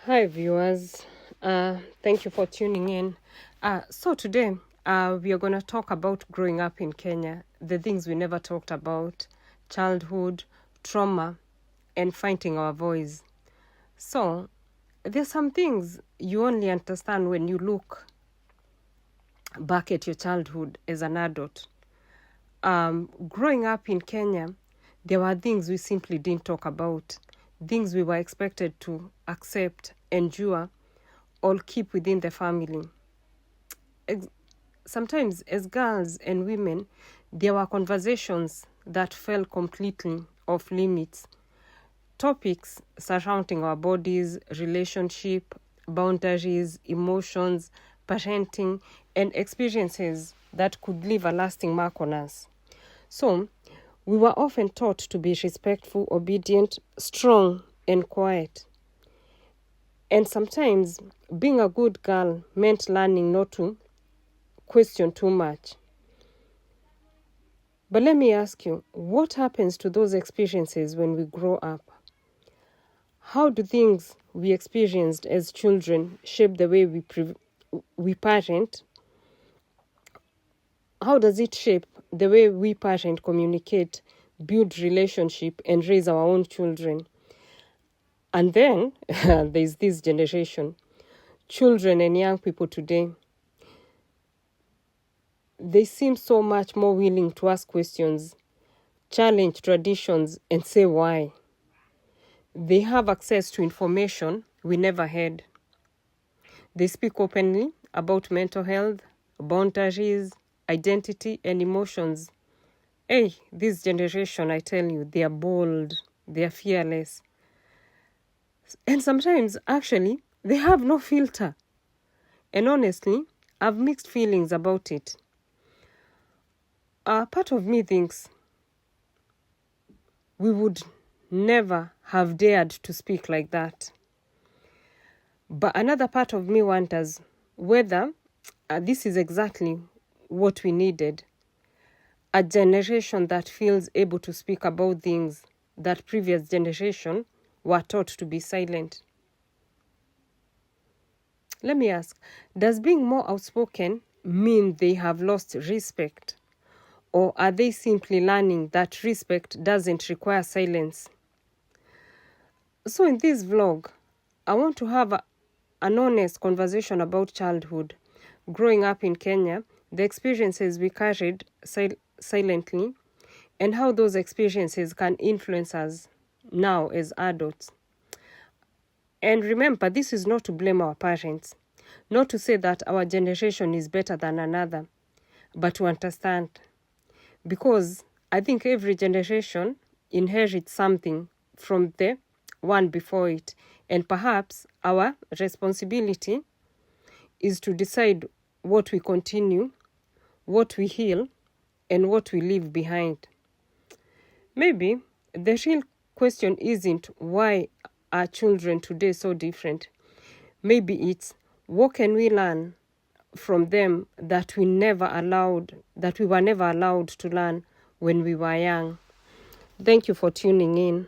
Hi, viewers. Thank you for tuning in. So today, we are going to talk about growing up in Kenya, the things we never talked about, childhood, trauma, and finding our voice. So, there's some things you only understand when you look back at your childhood as an adult. Growing up in Kenya, there were things we simply didn't talk about, things we were expected to accept, endure, or keep within the family. Sometimes, as girls and women, there were conversations that fell completely off limits. Topics surrounding our bodies, relationship, boundaries, emotions, parenting, and experiences that could leave a lasting mark on us. So, we were often taught to be respectful, obedient, strong, and quiet. And sometimes being a good girl meant learning not to question too much. But let me ask you, what happens to those experiences when we grow up? How do things we experienced as children shape the way we parent? How does it shape the way we parent, communicate, build relationship, and raise our own children? And then there's this generation, children and young people today. They seem so much more willing to ask questions, challenge traditions, and say why. They have access to information we never had. They speak openly about mental health, boundaries, identity, and emotions. Hey, this generation, I tell you, they are bold, they are fearless. And sometimes, actually, they have no filter. And honestly, I've mixed feelings about it. Part of me thinks we would never have dared to speak like that. But another part of me wonders whether this is exactly what we needed. A generation that feels able to speak about things that previous generation were taught to be silent. Let me ask, does being more outspoken mean they have lost respect? Or are they simply learning that respect doesn't require silence? So in this vlog, I want to have an honest conversation about childhood, growing up in Kenya, the experiences we carried silently, and how those experiences can influence us now as adults. And remember, this is not to blame our parents, not to say that our generation is better than another, but to understand. Because I think every generation inherits something from the one before it, and perhaps our responsibility is to decide what we continue, what we heal, and what we leave behind. Maybe the real question isn't why are children today so different. Maybe it's what can we learn from them that we were never allowed to learn when we were young. Thank you for tuning in.